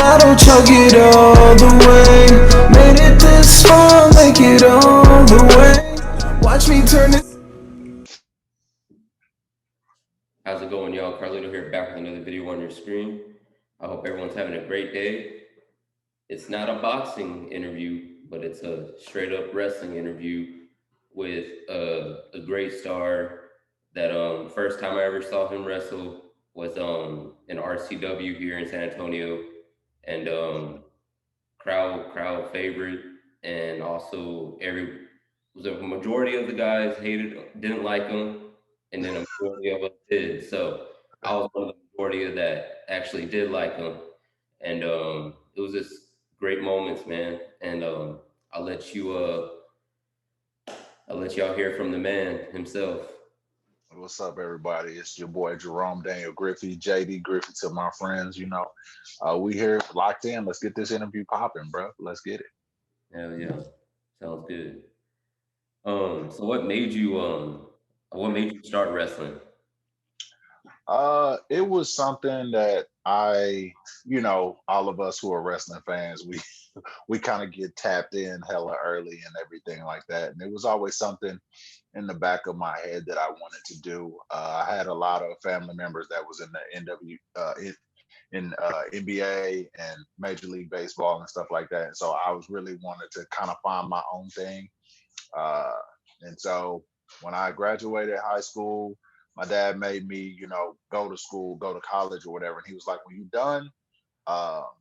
bottle, chug it all the way. Made it this far, make it all the way. Watch me turn it. How's it going, y'all? Carlito here, back with another video on your screen. I hope everyone's having a great day. It's not a boxing interview, but it's a straight up wrestling interview with a great star that first time I ever saw him wrestle was in RCW here in San Antonio, and crowd favorite, and also every was a majority of the guys didn't like him, and then a majority of us did. So I was one of the majority of that actually did like him, and it was just great moments, man. And I'll let you I'll let y'all hear from the man himself. What's up, everybody? It's your boy Jerome Deniel Griffey, JD Griffey to my friends. We here locked in. Let's get this interview popping, bro. Let's get it. Hell yeah, sounds good. So what made you start wrestling? It was something that all of us who are wrestling fans, we kind of get tapped in hella early and everything like that. And it was always something in the back of my head that I wanted to do. I had a lot of family members that was in the NBA and Major League Baseball and stuff like that. And so I was really wanted to kind of find my own thing. And so when I graduated high school, my dad made me, go to school, go to college or whatever. And he was like, when you're done, I'll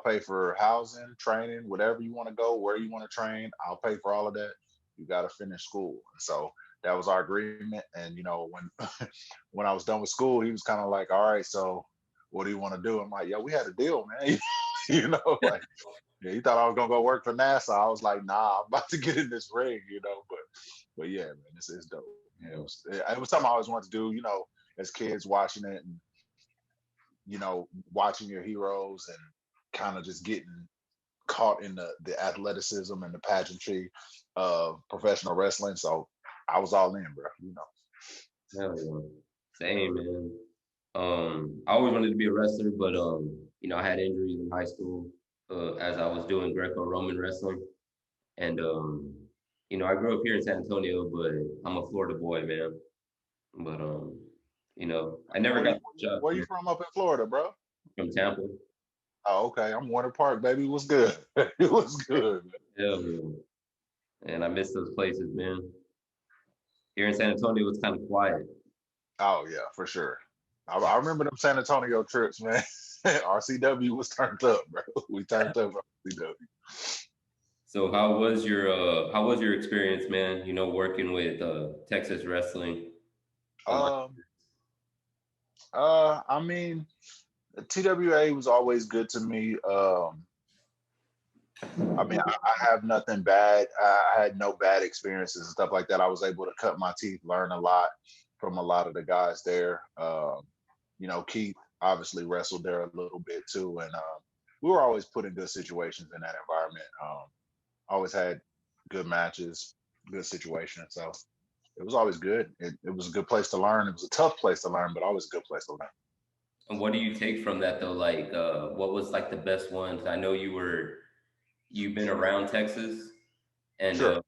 pay for housing, training, whatever you want to go, where you want to train. I'll pay for all of that. You got to finish school. And so that was our agreement. And, when when I was done with school, he was kind of like, all right, so what do you want to do? I'm like, yo, we had a deal, man. Like, yeah, he thought I was going to go work for NASA. I was like, nah, I'm about to get in this ring, but yeah, man, it's dope. Yeah, it was something I always wanted to do, as kids watching it and, watching your heroes and kind of just getting caught in the athleticism and the pageantry of professional wrestling. So I was all in, bro. Hell yeah. Same, man. I always wanted to be a wrestler, but I had injuries in high school as I was doing Greco-Roman wrestling, and I grew up here in San Antonio, but I'm a Florida boy, man. But I never got the job Where you from up in Florida, bro? from Tampa. Oh, okay. I'm Winter Park, baby. It was good. It was good. Hell yeah. And I miss those places, man. Here in San Antonio, it's kind of quiet. Oh yeah, for sure. I remember them San Antonio trips, man. RCW was turned up, bro. We turned up RCW. So how was your experience, man? Working with Texas wrestling. I mean, TWA was always good to me. I have nothing bad. I had no bad experiences and stuff like that. I was able to cut my teeth, learn a lot from a lot of the guys there. Keith obviously wrestled there a little bit too, and we were always put in good situations in that environment. Always had good matches, good situations. So it was always good. It was a good place to learn. It was a tough place to learn, but always a good place to learn. And what do you take from that though? Like, what was like the best one? 'Cause I know you've been around Texas, and Sure.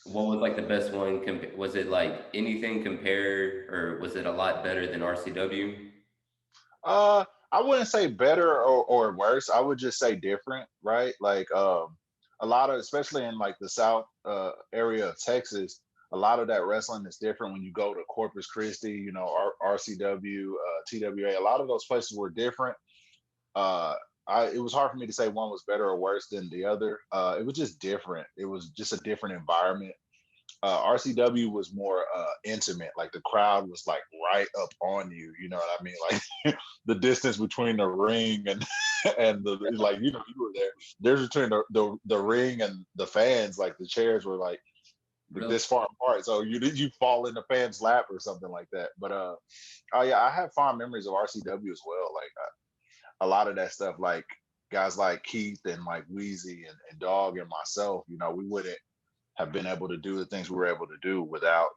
what was like the best one? Was it like anything compared, or was it a lot better than RCW? I wouldn't say better or worse. I would just say different, right? Like a lot of, especially in like the South area of Texas, a lot of that wrestling is different when you go to Corpus Christi, RCW, TWA. A lot of those places were different. Uh, it was hard for me to say one was better or worse than the other. It was just different. It was just a different environment. RCW was more intimate. Like the crowd was like right up on you. You know what I mean? Like the distance between the ring and and the like. You were there. There's between the ring and the fans. Like the chairs were like Really? this far apart. So you fall in the fan's lap or something like that. But oh yeah, I have fond memories of RCW as well. Like a lot of that stuff. Like guys like Keith and like Wheezy and Dog and myself. We wouldn't have been able to do the things we were able to do without,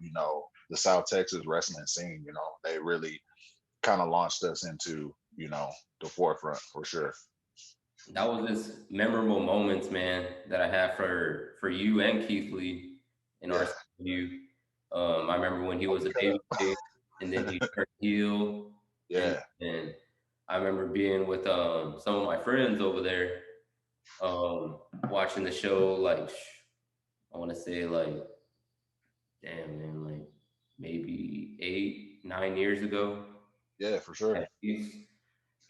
the South Texas wrestling scene. They really kind of launched us into, the forefront for sure. That was just memorable moments, man, that I have for you and Keith Lee in Yeah. RCW. I remember when he was a baby face and then he turned heel, and Yeah. and I remember being with some of my friends over there, watching the show. Like I want to say like, damn man, like maybe 8, 9 years ago. Yeah, for sure. At least.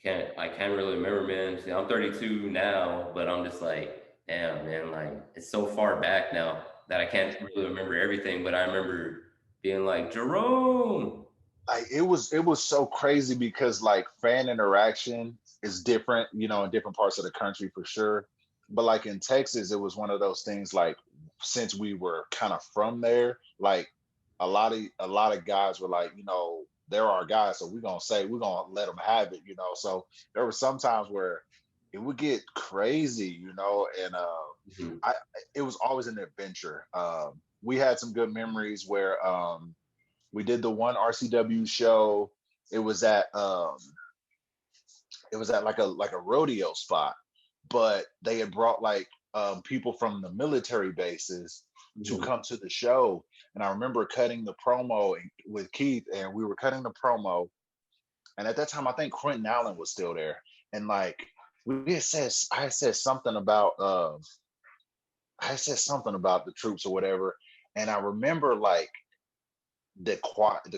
I can't really remember, man. See, I'm 32 now, but I'm just like, damn, man, like it's so far back now that I can't really remember everything. But I remember being like, Jerome. Like it was so crazy because like fan interaction is different, in different parts of the country for sure. But like in Texas, it was one of those things like since we were kind of from there, like a lot of guys were like, they're our guys, so we're gonna let them have it. So there were some times where it would get crazy, and Mhm. I it was always an adventure. We had some good memories where we did the one RCW show. It was at like a rodeo spot, but they had brought like people from the military bases to Mhm. come to the show. And I remember cutting the promo with Keith, and we were cutting the promo. And at that time, I think Quentin Allen was still there. And like I had said something about the troops or whatever. And I remember like the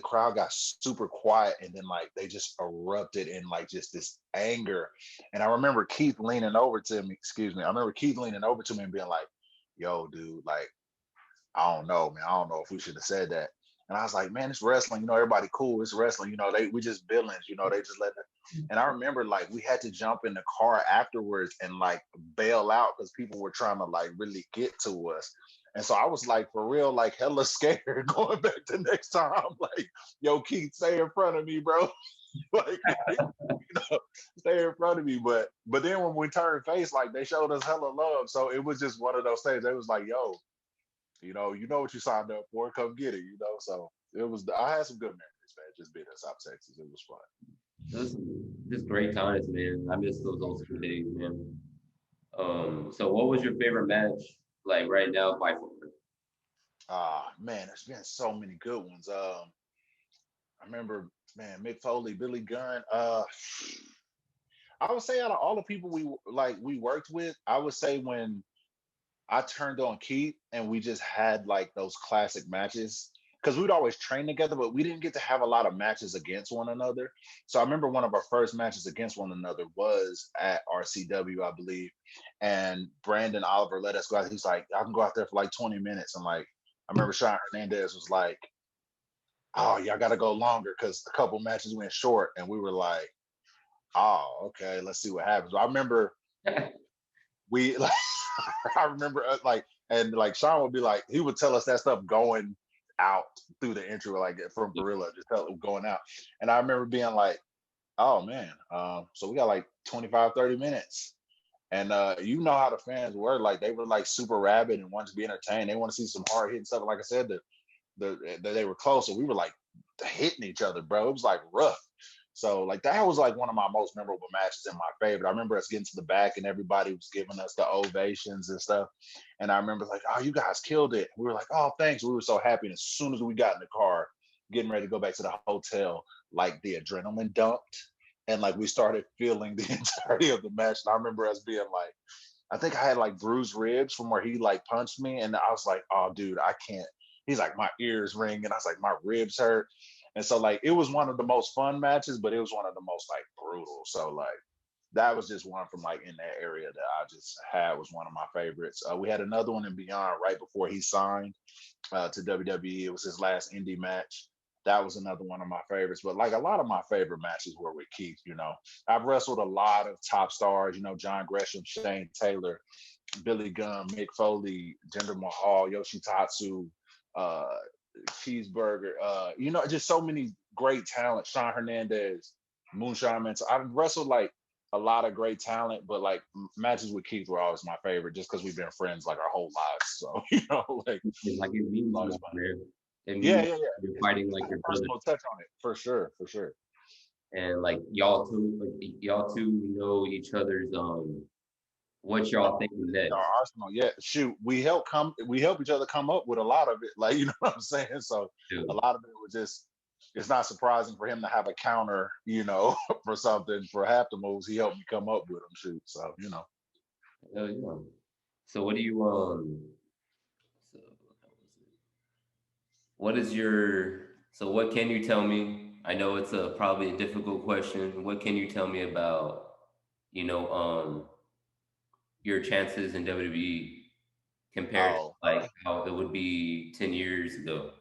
crowd got super quiet, and then like they just erupted in like just this anger. And I remember Keith leaning over to me, excuse me. I remember Keith leaning over to me and being like, yo, dude, like, I don't know, man. I don't know if we should have said that. And I was like, man, it's wrestling, everybody cool. It's wrestling, we just villains, they just let it. And I remember like we had to jump in the car afterwards and like bail out because people were trying to like really get to us. And so I was like, for real, like hella scared going back the next time. Like, yo, Keith, stay in front of me, bro. Like, stay in front of me. But then when we turned face, like they showed us hella love. So it was just one of those things. They was like, yo, you know what you signed up for. Come get it. So it was. I had some good memories, man. Just being in South Texas, it was fun. Those just great times, man. I miss those old school days, man. So what was your favorite match like right now by far? Man, there's been so many good ones. I remember, man, Mick Foley, Billy Gunn. I would say out of all the people we worked with, I would say when I turned on Keith and we just had like those classic matches because we'd always train together, but we didn't get to have a lot of matches against one another. So I remember one of our first matches against one another was at RCW, I believe. And Brandon Oliver let us go out. He's like, I can go out there for like 20 minutes. And like, I remember Sean Hernandez was like, oh, y'all got to go longer because a couple matches went short. And we were like, oh, okay, let's see what happens. I remember we like I remember like and like Sean would be like he would tell us that stuff going out through the intro like from Gorilla just tell it going out. And I remember being like, oh man, so we got like 25, 30 minutes. And you know how the fans were, like they were like super rabid and wanted to be entertained. They want to see some hard hitting stuff. Like I said, they were close, so we were like hitting each other, bro. It was like rough. So like that was like one of my most memorable matches and my favorite. I remember us getting to the back and everybody was giving us the ovations and stuff. And I remember like, oh, you guys killed it. We were like, oh, thanks. We were so happy. And as soon as we got in the car, getting ready to go back to the hotel, like the adrenaline dumped. And like we started feeling the entirety of the match. And I remember us being like, I think I had like bruised ribs from where he like punched me. And I was like, oh, dude, I can't. He's like, my ears ring. And I was like, my ribs hurt. And so like it was one of the most fun matches, but it was one of the most like brutal. So like that was just one from like in that area that I just had was one of my favorites. We had another one in Beyond right before he signed to WWE. It was his last indie match. That was another one of my favorites. But like a lot of my favorite matches were with Keith. I've wrestled a lot of top stars. John Gresham, Shane Taylor, Billy Gunn, Mick Foley, Jinder Mahal, Yoshitatsu, uh, Cheeseburger, just so many great talent. Sean Hernandez, Moonshine Mental. I've wrestled like a lot of great talent, but like matches with Keith were always my favorite just because we've been friends like our whole lives. So, like, It's like it means always more, fun. man. It Yeah, means yeah, yeah. you're It's fighting got like a your brother. personal touch on it for sure, for sure. and like y'all two know each other's what y'all thinking Our next. arsenal, yeah. Shoot, we help each other come up with a lot of it. Like, you know what I'm saying? So a Too. lot of it was just, it's not surprising for him to have a counter, for something. For half the moves, he helped me come up with them. Shoot. So, Hell yeah. So what do you so what is your so what can you tell me? I know it's a probably a difficult question. What can you tell me about, you know, your chances in WWE compared to oh, like how it would be 10 years ago?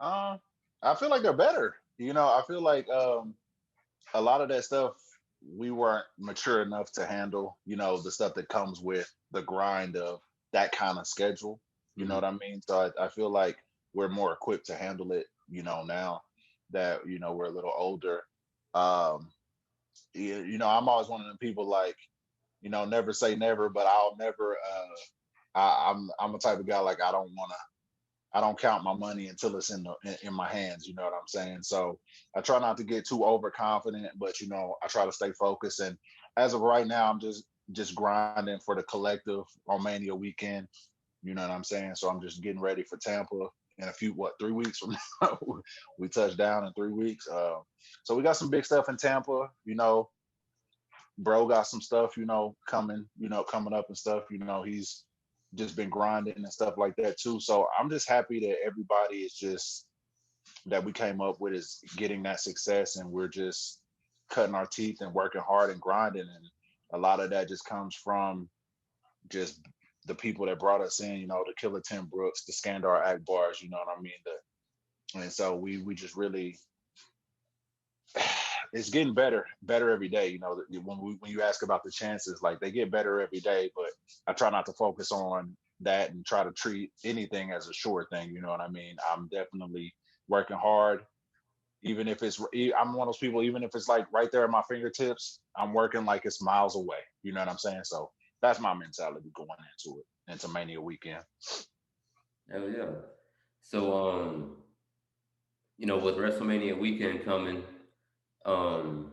uh, I feel like they're better. I feel like a lot of that stuff we weren't mature enough to handle, the stuff that comes with the grind of that kind of schedule. You know Mhm. what I mean? So I feel like we're more equipped to handle it, now that, we're a little older. Um, I'm always one of the people like, never say never, but I'll never, I'm a type of guy like I don't count my money until it's in my hands. You know what I'm saying? So I try not to get too overconfident, but I try to stay focused. And as of right now, I'm just grinding for the collective on Mania weekend. You know what I'm saying? So I'm just getting ready for Tampa in a few 3 weeks from now. We touch down in 3 weeks. So we got some big stuff in Tampa. Bro got some stuff, coming up and stuff. He's just been grinding and stuff like that too. So I'm just happy that everybody is just that we came up with is getting that success, and we're just cutting our teeth and working hard and grinding. And a lot of that just comes from just the people that brought us in, the Killer Tim Brooks, the Skandar Akbars, you know what I mean? And so we just really it's getting better every day. When you ask about the chances, like they get better every day, but I try not to focus on that and try to treat anything as a sure thing. You know what I mean? I'm definitely working hard, even if I'm one of those people. Even if it's like right there at my fingertips, I'm working like it's miles away. You know what I'm saying? So that's my mentality going into Mania weekend. Hell yeah. So with WrestleMania weekend coming, um,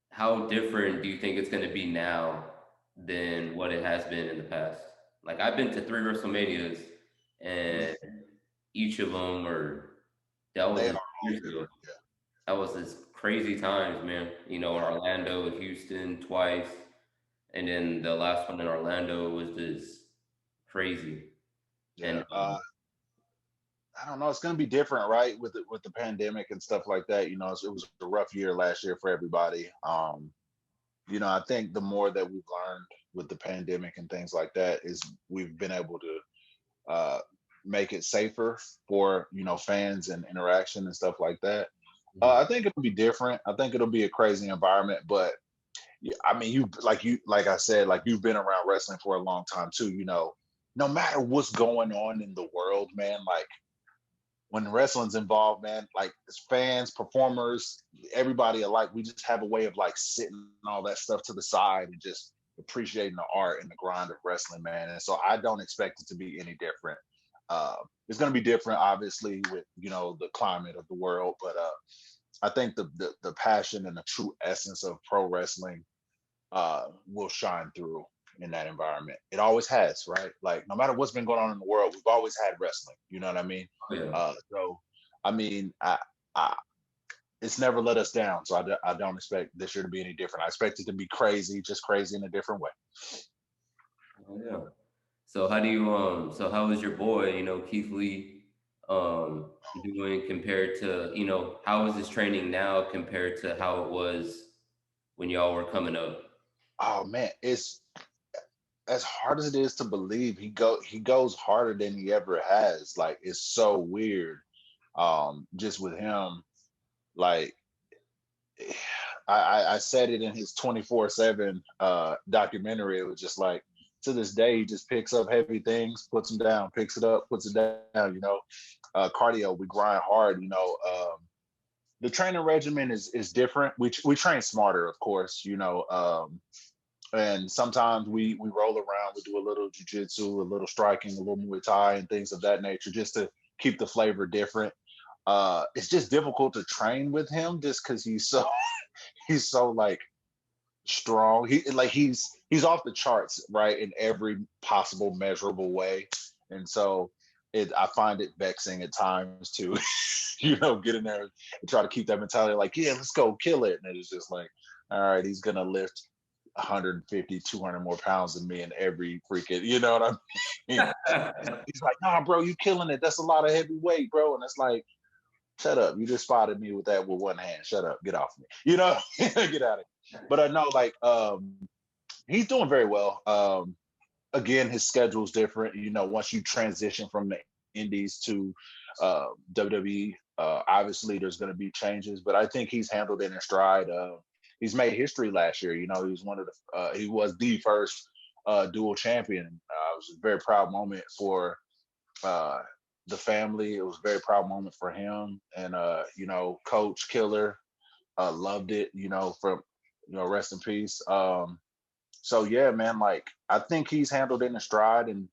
how different do you think it's going to be now than what it has been in the past? Like I've been to three WrestleManias, and each of them are that was They are just all years ago. different. Yeah. That was just crazy times, man. In Orlando, Houston twice, and then the last one in Orlando was just crazy. Yeah. And I don't know. It's going to be different, right? With the pandemic and stuff like that. It was a rough year last year for everybody. I think the more that we've learned with the pandemic and things like that is we've been able to uh, make it safer for fans and interaction and stuff like that. I think it'll be different. I think it'll be a crazy environment, but yeah, I mean, like I said, like you've been around wrestling for a long time too. No matter what's going on in the world, man, like when wrestling's involved, man, like as fans, performers, everybody alike, we just have a way of like sitting all that stuff to the side and just appreciating the art and the grind of wrestling, man. And so I don't expect it to be any different. Uh, it's going to be different, obviously, with the climate of the world, but I think the passion and the true essence of pro wrestling will shine through in that environment. It always has, right? Like no matter what's been going on in the world, we've always had wrestling. You know what I mean? yeah, So I mean, I it's never let us down. So I don't expect this year to be any different. I expect it to be crazy, just crazy in a different way. oh, yeah. So how do you so how is your boy, Keith Lee, um doing compared to, how is his training now compared to how it was when y'all were coming up? Oh man, it's as hard as it is to believe. He goes harder than he ever has. Like it's so weird. Just with him, like I said it in his 24/7 documentary. It was just like to this day he just picks up heavy things, puts them down, picks it up, puts it down. Cardio, we grind hard. The training regimen is different. We train smarter, of course. And sometimes we roll around. We do a little jujitsu, a little striking, a little Muay Thai, and things of that nature, just to keep the flavor different. it's just difficult to train with him just because he's so like strong. He's off the charts, right, in every possible measurable way. And so I find it vexing at times to, get in there and try to keep that mentality like, yeah, let's go kill it. And it's just like, all right, he's gonna lift 150, 200 more pounds than me in every freaking, you know what I mean? He's like, nah, bro, you killing it. That's a lot of heavy weight, bro. And it's like, shut up. You just spotted me with that with one hand. Shut up. Get off me. Get out of here. But I know, like, he's doing very well. Again, his schedule's different. Once you transition from the Indies to WWE, obviously there's going to be changes. But I think he's handled it in stride. He's made history last year. He was he was the first dual champion. It was a very proud moment for the family. It was a very proud moment for him. And Coach Killer loved it. From rest in peace. So yeah, man, like I think he's handled it in stride, and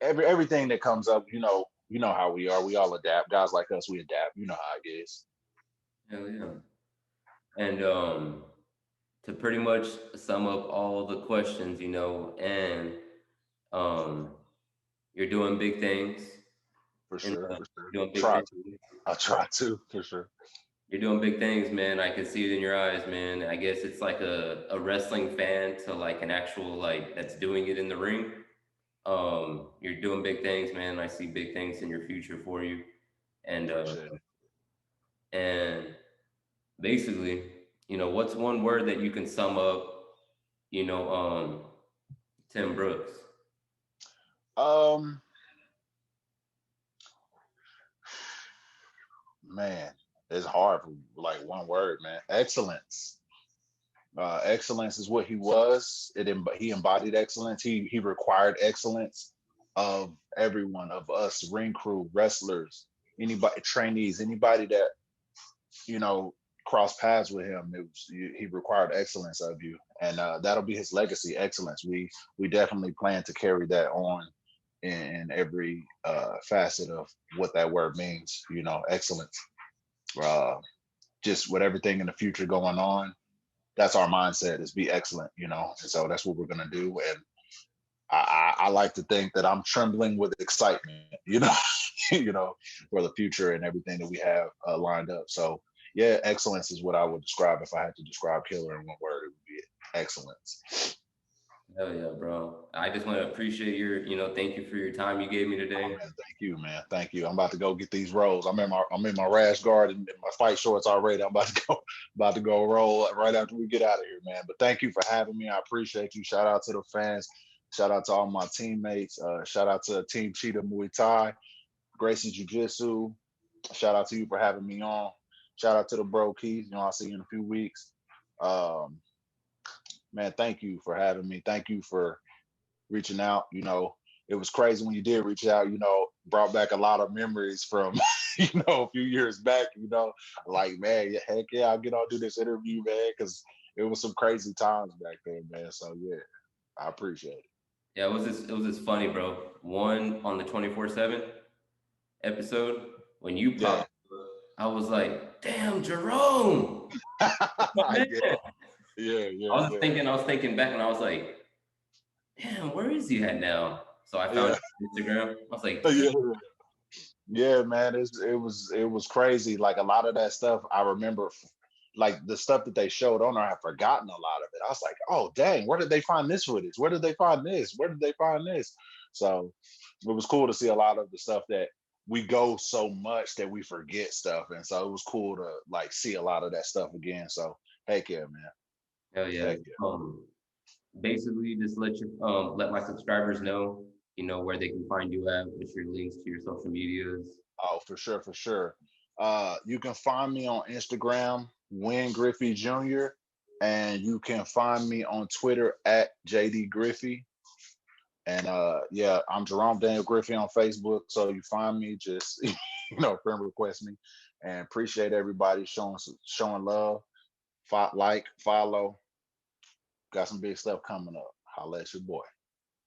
everything that comes up, how we are. We all adapt. Guys like us, we adapt. You know how it is. Hell yeah. And to pretty much sum up all the questions, and you're doing big things. For sure. You're doing big Try things. to. I try to, for sure. You're doing big things, man. I can see it in your eyes, man. I guess it's like a wrestling fan to like an actual like that's doing it in the ring. You're doing big things, man. I see big things in your future for you. And Appreciate it. and basically, what's one word that you can sum up, Tim Brooks? Man, it's hard for like one word, man. Excellence. Excellence is what he was. He embodied excellence. He required excellence of everyone, of us, ring crew, wrestlers, anybody, trainees, anybody that crossed paths with him. He required excellence of you, and that'll be his legacy, excellence. We definitely plan to carry that on in every facet of what that word means. Excellence. Just with everything in the future going on, that's our mindset, is be excellent. And so that's what we're gonna do. And I like to think that I'm trembling with excitement, for the future and everything that we have lined up. So yeah, excellence is what I would describe. If I had to describe Killer in one word, it would be excellence. Hell yeah, bro. I just want to appreciate thank you for your time you gave me today. Oh, man, thank you, man. Thank you. I'm about to go get these rolls. I'm in my rash guard and my fight shorts already. I'm about to go roll right after we get out of here, man. But thank you for having me. I appreciate you. Shout out to the fans. Shout out to all my teammates. Shout out to Team Cheetah Muay Thai, Gracie Jiu Jitsu. Shout out to you for having me on. Shout out to the bro Keith. I'll see you in a few weeks. Man, thank you for having me. Thank you for reaching out. It was crazy when you did reach out, brought back a lot of memories from, a few years back, like, man, heck yeah, I'll get on do this interview, man, because it was some crazy times back then, man. So yeah, I appreciate it. Yeah, it was just funny, bro. One on the 24/7 episode, when you popped, I was like, damn, Jerome. Yeah. I was thinking back, and I was like, damn, where is he at now? So I found Instagram. I was like, yeah, man, it was crazy. Like a lot of that stuff I remember, like the stuff that they showed on there, I've forgotten a lot of it. I was like, oh dang, where did they find this footage? Where did they find this? Where did they find this? So it was cool to see a lot of the stuff that we go so much that we forget stuff. And so it was cool to like see a lot of that stuff again. So heck yeah, man. hell yeah. Basically just let my subscribers know, where they can find you at, what's your links to your social medias. Oh, for sure. You can find me on Instagram, Win Griffey Jr., and you can find me on Twitter at JD Griffey. And yeah, I'm Jerome Deniel Griffey on Facebook. So you find me, just friend request me, and appreciate everybody showing love. Like, follow. Got some big stuff coming up. Holla at your boy.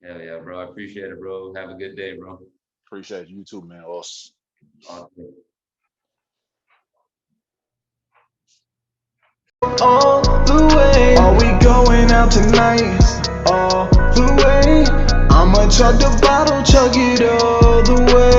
Hell yeah, bro. I appreciate it, bro. Have a good day, bro. Appreciate you too, man. Awesome. all the way. Are we going out tonight? All the way. I'ma chug the bottle, chug it all the way.